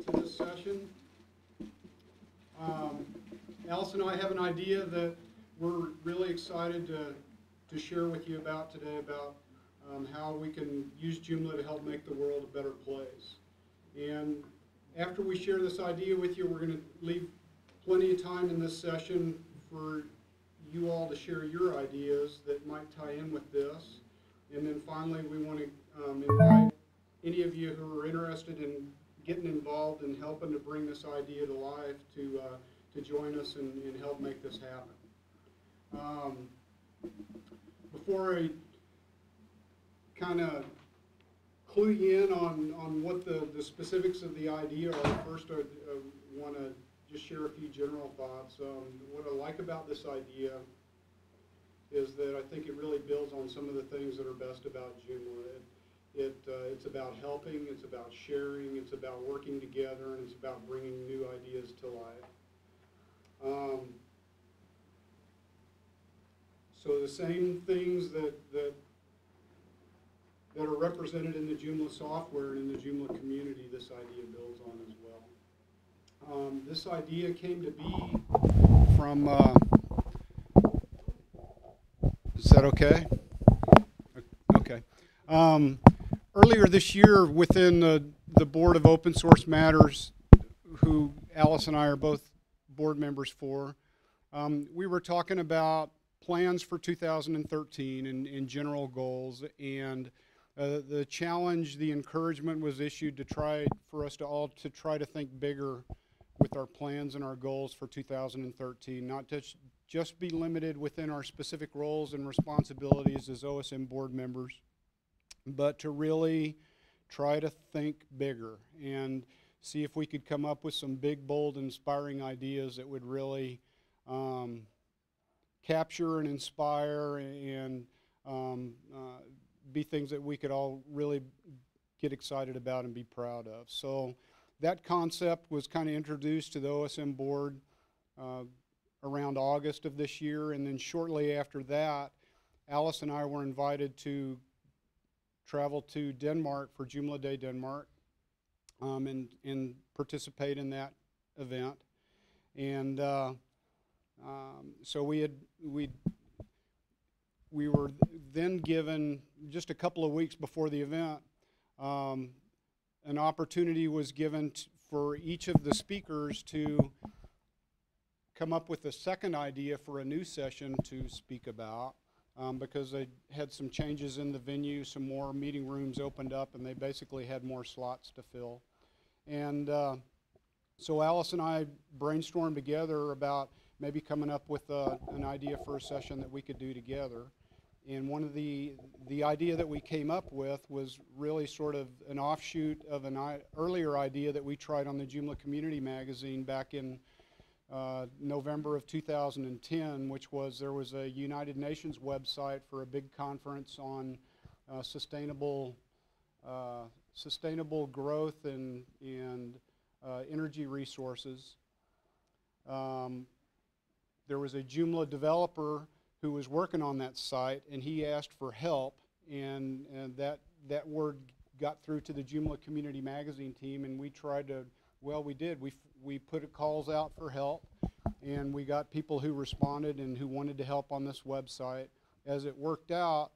to this session. Alice and I have an idea that we're really excited to share with you about today about how we can use Joomla to help make the world a better place. And after we share this idea with you, we're going to leave plenty of time in this session for you all to share your ideas that might tie in with this. And then finally, we want to invite any of you who are interested in getting involved and helping to bring this idea to life to join us and help make this happen. Before I kind of clue you in on what the specifics of the idea are, first I want to just share a few general thoughts. What I like about this idea is that I think it really builds on some of the things that are best about Joomla. It's about helping, it's about sharing, it's about working together, and it's about bringing new ideas to life. So the same things that are represented in the Joomla software and in the Joomla community, this idea builds on as well. This idea came to be from, is that okay? Okay. Earlier this year, within the Board of Open Source Matters, who Alice and I are both board members for, we were talking about plans for 2013 and general goals, and the challenge, the encouragement was issued to try for us to all to try to think bigger with our plans and our goals for 2013, not to just be limited within our specific roles and responsibilities as OSM board members, but to really try to think bigger and see if we could come up with some big, bold, inspiring ideas that would really capture and inspire and be things that we could all really get excited about and be proud of. So that concept was kind of introduced to the OSM board around August of this year, and then shortly after that, Alice and I were invited to travel to Denmark for Joomla Day Denmark and participate in that event. And so we were then given, just a couple of weeks before the event, an opportunity was given for each of the speakers to come up with a second idea for a new session to speak about. Because they had some changes in the venue, some more meeting rooms opened up, and they basically had more slots to fill. And so Alice and I brainstormed together about maybe coming up with an idea for a session that we could do together. And one of the idea that we came up with was really sort of an offshoot of an earlier idea that we tried on the Joomla Community Magazine back in November of 2010, which was there was a United Nations website for a big conference on sustainable growth and energy resources. There was a Joomla developer who was working on that site, and he asked for help, and that word got through to the Joomla Community Magazine team, and we tried to, well, we did. We put calls out for help, and we got people who responded and who wanted to help on this website. As it worked out,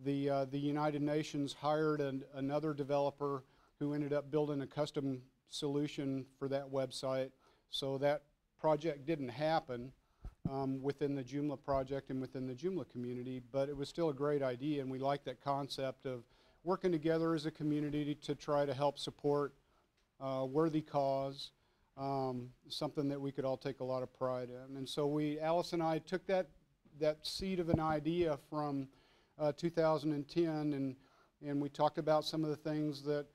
the United Nations hired another developer who ended up building a custom solution for that website. So that project didn't happen within the Joomla project and within the Joomla community, but it was still a great idea, and we like that concept of working together as a community to try to help support worthy cause, something that we could all take a lot of pride in. And so Alice and I took that seed of an idea from 2010, and we talked about some of the things that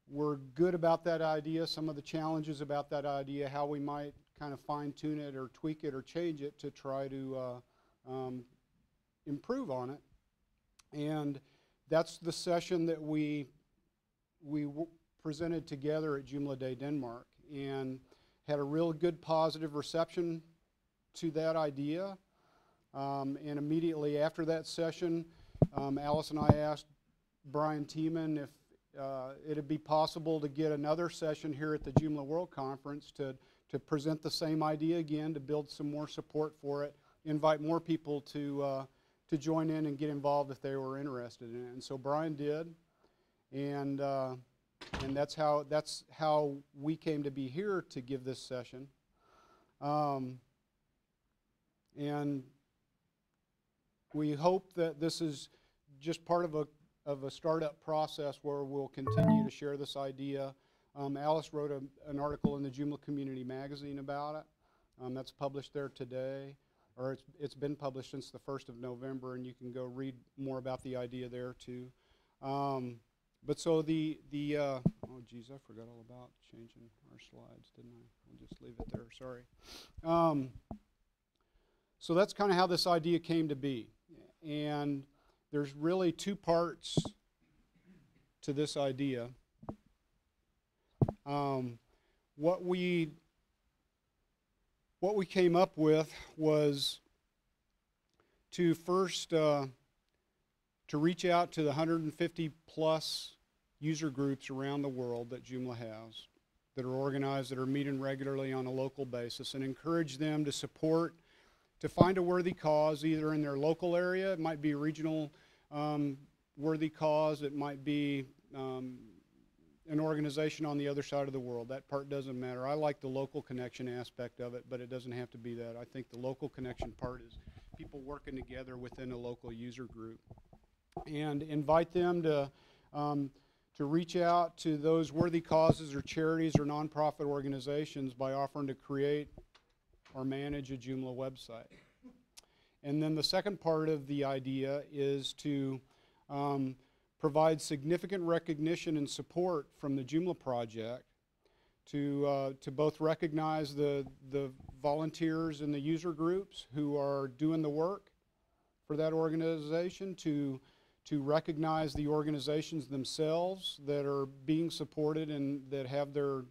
were good about that idea, some of the challenges about that idea, how we might kind of fine-tune it or tweak it or change it to try to improve on it. And that's the session that we presented together at Joomla Day Denmark, and had a real good positive reception to that idea. And immediately after that session, Alice and I asked Brian Tiemann if it'd be possible to get another session here at the Joomla World Conference to present the same idea again, to build some more support for it, invite more people to join in and get involved if they were interested in it. And so Brian did, and that's how we came to be here to give this session. And we hope that this is just part of a startup process where we'll continue to share this idea. Alice wrote an article in the Joomla Community Magazine about it. That's published there today, or it's been published since the 1st of November, and you can go read more about the idea there too. But so oh geez, I forgot all about changing our slides, didn't I? I'll just leave it there, sorry. So that's kind of how this idea came to be. And there's really two parts to this idea. What we came up with was to first to reach out to the 150 plus user groups around the world that Joomla has, that are organized, that are meeting regularly on a local basis, and encourage them to support, to find a worthy cause either in their local area. It might be a regional worthy cause. It might be an organization on the other side of the world. That part doesn't matter. I like the local connection aspect of it, but it doesn't have to be that. I think the local connection part is people working together within a local user group, and invite them to reach out to those worthy causes or charities or nonprofit organizations by offering to create or manage a Joomla website. And then the second part of the idea is to provide significant recognition and support from the Joomla project to both recognize the volunteers and the user groups who are doing the work for that organization, to recognize the organizations themselves that are being supported and that have their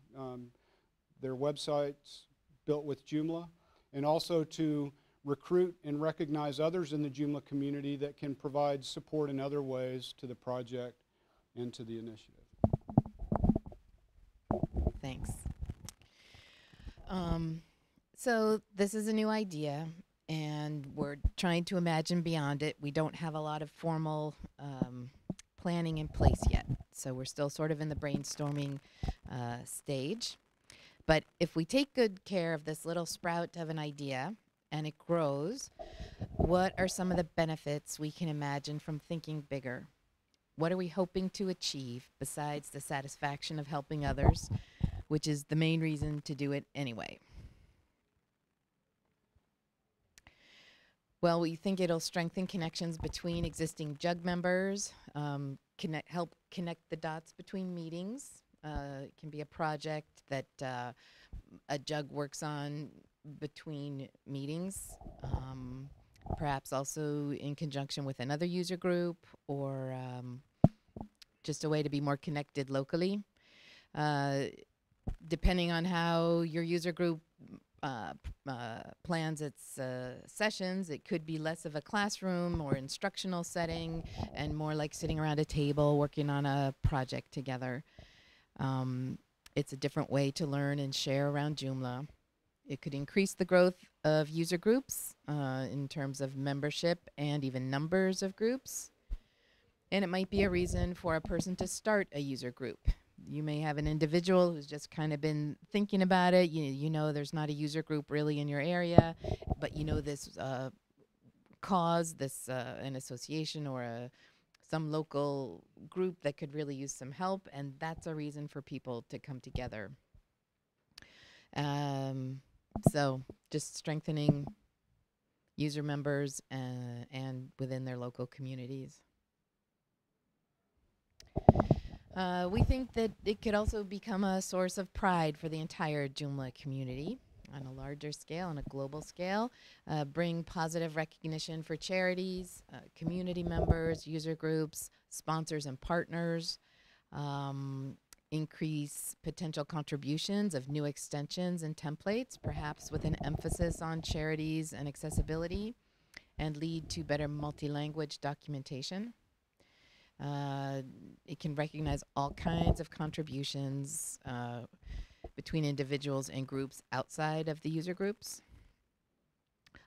websites built with Joomla, and also to recruit and recognize others in the Joomla community that can provide support in other ways to the project and to the initiative. Thanks. So this is a new idea, and we're trying to imagine beyond it. We don't have a lot of formal planning in place yet, so we're still sort of in the brainstorming stage. But if we take good care of this little sprout of an idea and it grows, what are some of the benefits we can imagine from thinking bigger? What are we hoping to achieve besides the satisfaction of helping others, which is the main reason to do it anyway? Well, we think it'll strengthen connections between existing JUG members, help connect the dots between meetings. It can be a project that a JUG works on between meetings, perhaps also in conjunction with another user group, or just a way to be more connected locally. Depending on how your user group plans its sessions, it could be less of a classroom or instructional setting and more like sitting around a table working on a project together. It's a different way to learn and share around Joomla. It could increase the growth of user groups in terms of membership and even numbers of groups. And it might be a reason for a person to start a user group. You may have an individual who's just kind of been thinking about it. You know there's not a user group really in your area, but you know this cause, an association or some local group that could really use some help, and that's a reason for people to come together. So just strengthening user members and within their local communities. We think that it could also become a source of pride for the entire Joomla community on a larger scale, on a global scale, bring positive recognition for charities, community members, user groups, sponsors and partners, increase potential contributions of new extensions and templates, perhaps with an emphasis on charities and accessibility, and lead to better multi-language documentation. It can recognize all kinds of contributions between individuals and groups outside of the user groups.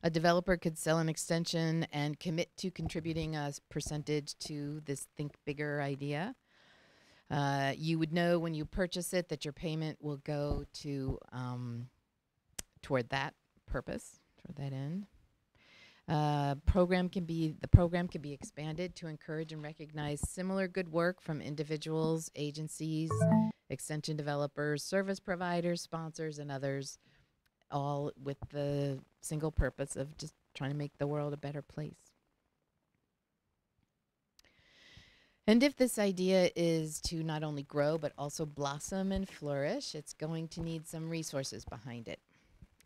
A developer could sell an extension and commit to contributing a percentage to this think bigger idea. You would know when you purchase it that your payment will go to toward that purpose, toward that end. The program can be expanded to encourage and recognize similar good work from individuals, agencies, extension developers, service providers, sponsors, and others, all with the single purpose of just trying to make the world a better place. And if this idea is to not only grow but also blossom and flourish, it's going to need some resources behind it.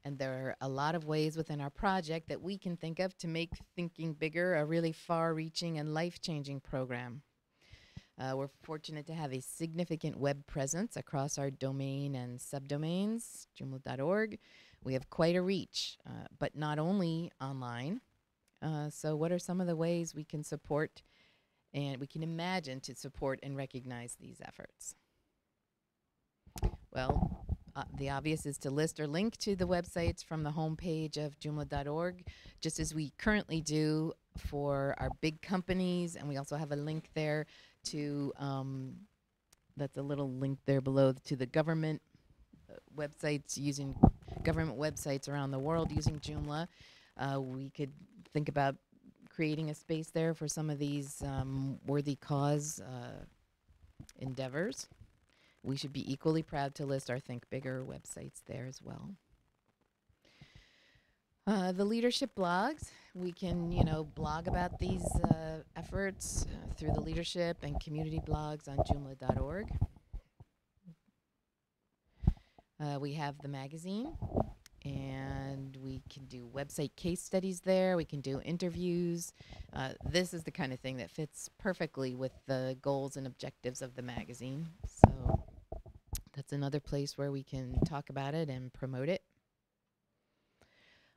And there are a lot of ways within our project that we can think of to make Thinking Bigger a really far-reaching and life-changing program. We're fortunate to have a significant web presence across our domain and subdomains, joomla.org. We have quite a reach, but not only online. So what are some of the ways we can support and we can imagine to support and recognize these efforts? Well, the obvious is to list or link to the websites from the homepage of joomla.org, just as we currently do for our big companies. And we also have a link there to, that's a little link there below, to the government websites, using government websites around the world using Joomla. We could think about creating a space there for some of these worthy cause endeavors. We should be equally proud to list our Think Bigger websites there as well. The leadership blogs, we can, blog about these efforts through the leadership and community blogs on joomla.org. We have the magazine, and we can do website case studies there. We can do interviews. This is the kind of thing that fits perfectly with the goals and objectives of the magazine. So that's another place where we can talk about it and promote it.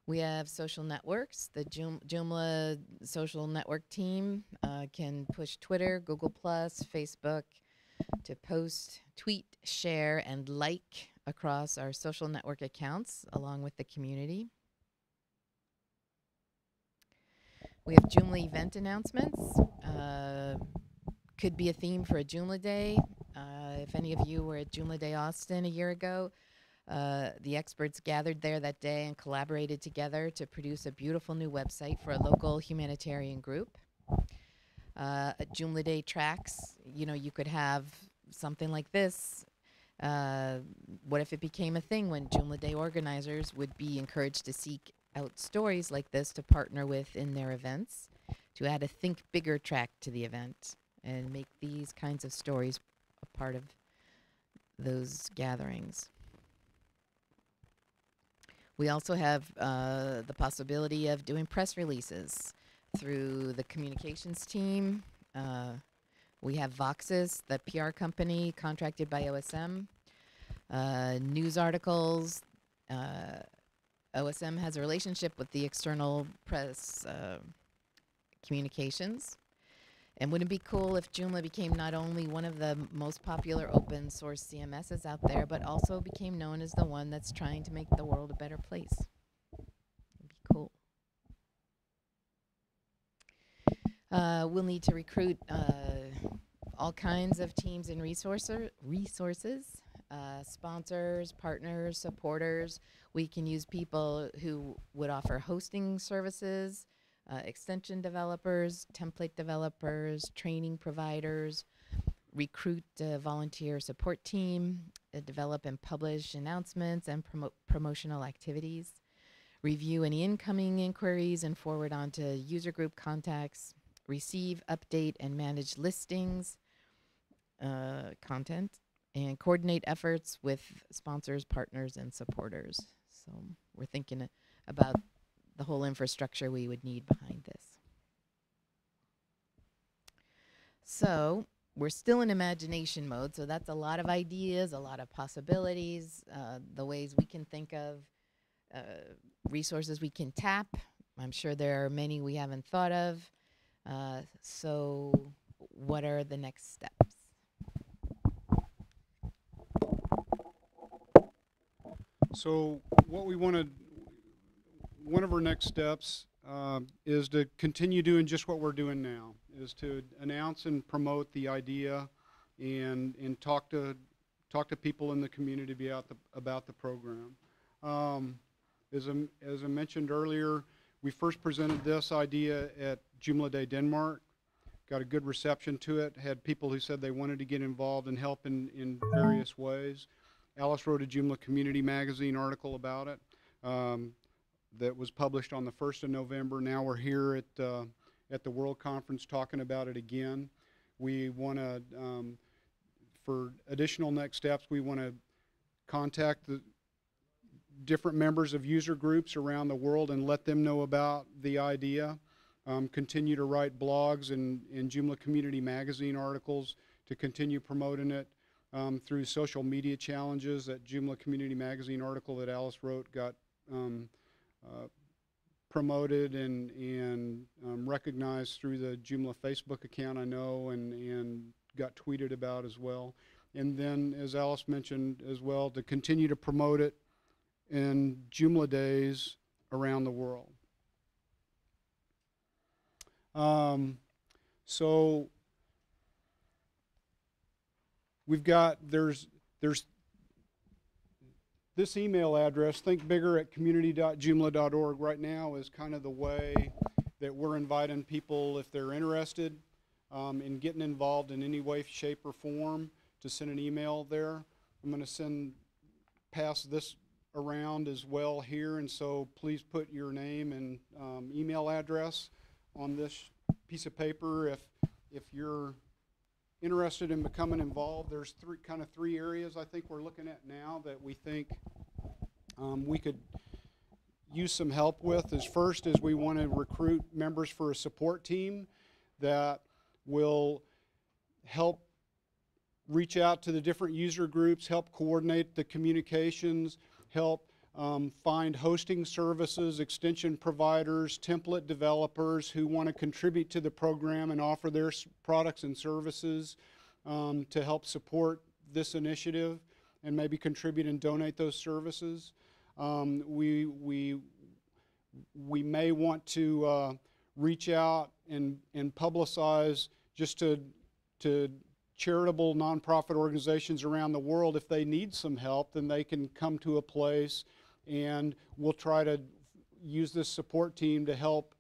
We have social networks. The Joomla social network team can push Twitter, Google+, Facebook to post, tweet, share, and like across our social network accounts along with the community. We have Joomla event announcements. Could be a theme for a Joomla Day. If any of you were at Joomla Day Austin a year ago, the experts gathered there that day and collaborated together to produce a beautiful new website for a local humanitarian group. At Joomla Day tracks, you could have something like this. What if it became a thing when Joomla Day organizers would be encouraged to seek out stories like this to partner with in their events, to add a Think Bigger track to the event and make these kinds of stories a part of those gatherings. We also have the possibility of doing press releases through the communications team. We have Voxus, the PR company contracted by OSM. News articles. OSM has a relationship with the external press communications. And wouldn't it be cool if Joomla became not only one of the most popular open source CMSs out there, but also became known as the one that's trying to make the world a better place? It'd be cool. We'll need to recruit all kinds of teams and resources, sponsors, partners, supporters. We can use people who would offer hosting services, extension developers, template developers, training providers, recruit a volunteer support team, develop and publish announcements and promotional activities, review any incoming inquiries and forward on to user group contacts, receive, update, and manage listings, content, and coordinate efforts with sponsors, partners, and supporters. So we're thinking about the whole infrastructure we would need behind this. So we're still in imagination mode, so that's a lot of ideas, a lot of possibilities, the ways we can think of, resources we can tap. I'm sure there are many we haven't thought of. So what are the next steps? So what we want to, one of our next steps is to continue doing just what we're doing now, is to announce and promote the idea and talk to people in the community about the program. As I mentioned earlier, we first presented this idea at Joomla Day Denmark, got a good reception to it, had people who said they wanted to get involved and help in various ways. Alice wrote a Joomla Community Magazine article about it that was published on the 1st of November. Now we're here at the World Conference talking about it again. We want to, for additional next steps, we want to contact the different members of user groups around the world and let them know about the idea. Continue to write blogs and Joomla Community Magazine articles to continue promoting it through social media challenges. That Joomla Community Magazine article that Alice wrote got promoted and recognized through the Joomla Facebook account, I know, and got tweeted about as well. And then, as Alice mentioned as well, to continue to promote it in Joomla Days around the world. So we've got, there's this email address, thinkbigger@community.joomla.org, right now is kind of the way that we're inviting people, if they're interested in getting involved in any way, shape, or form, to send an email there. I'm going to pass this around as well here, and so please put your name and email address on this piece of paper if you're interested in becoming involved. There's three areas I think we're looking at now that we think we could use some help with. First is we want to recruit members for a support team that will help reach out to the different user groups, help coordinate the communications, help find hosting services, extension providers, template developers who want to contribute to the program and offer their products and services to help support this initiative and maybe contribute and donate those services. We may want to reach out and publicize just to charitable nonprofit organizations around the world. If they need some help, then they can come to a place, and we'll try to use this support team to help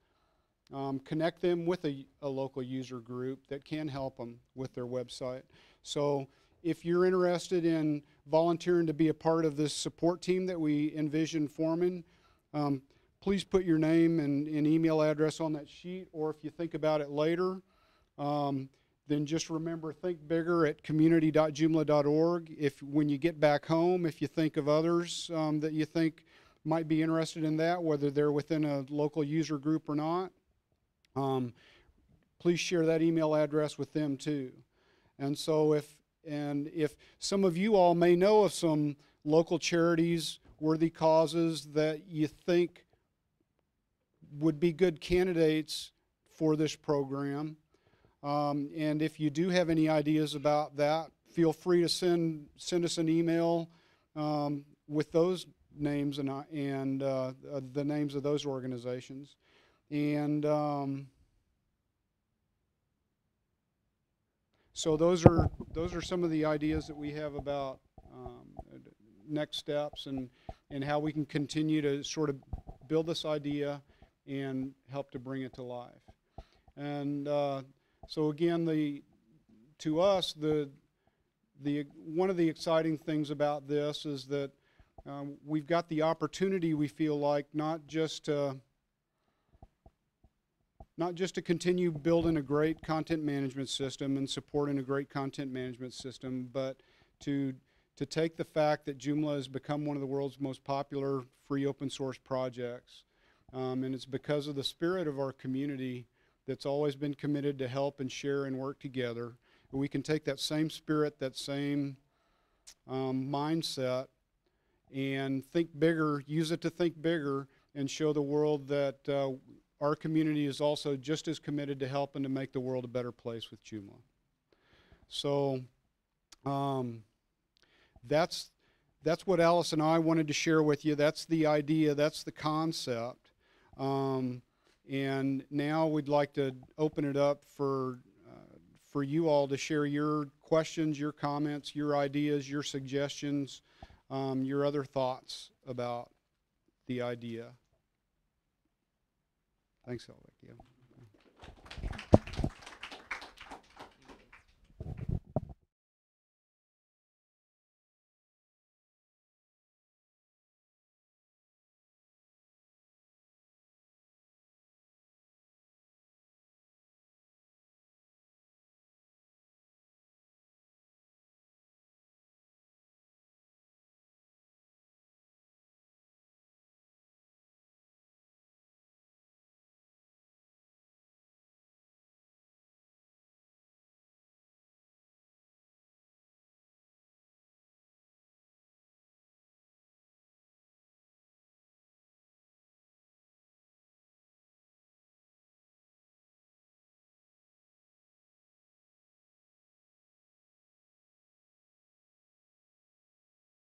connect them with a local user group that can help them with their website. So if you're interested in volunteering to be a part of this support team that we envision forming, please put your name and email address on that sheet, or if you think about it later, then just remember, think bigger at community.joomla.org. When you get back home, if you think of others that you think might be interested in that, whether they're within a local user group or not, please share that email address with them too. And so if some of you all may know of some local charities, worthy causes that you think would be good candidates for this program, and if you do have any ideas about that, feel free to send us an email with those names and the names of those organizations. And so those are some of the ideas that we have about next steps and how we can continue to sort of build this idea and help to bring it to life. And so again, to us, one of the exciting things about this is that we've got the opportunity, we feel like, not just to continue building a great content management system and supporting a great content management system, but to take the fact that Joomla has become one of the world's most popular free open source projects. And it's because of the spirit of our community that's always been committed to help and share and work together. And we can take that same spirit, that same mindset, and think bigger, use it to think bigger, and show the world that our community is also just as committed to helping to make the world a better place with Joomla. So that's what Alice and I wanted to share with you. That's the idea. That's the concept. And now we'd like to open it up for you all to share your questions, your comments, your ideas, your suggestions, your other thoughts about the idea. Thanks, Elvia.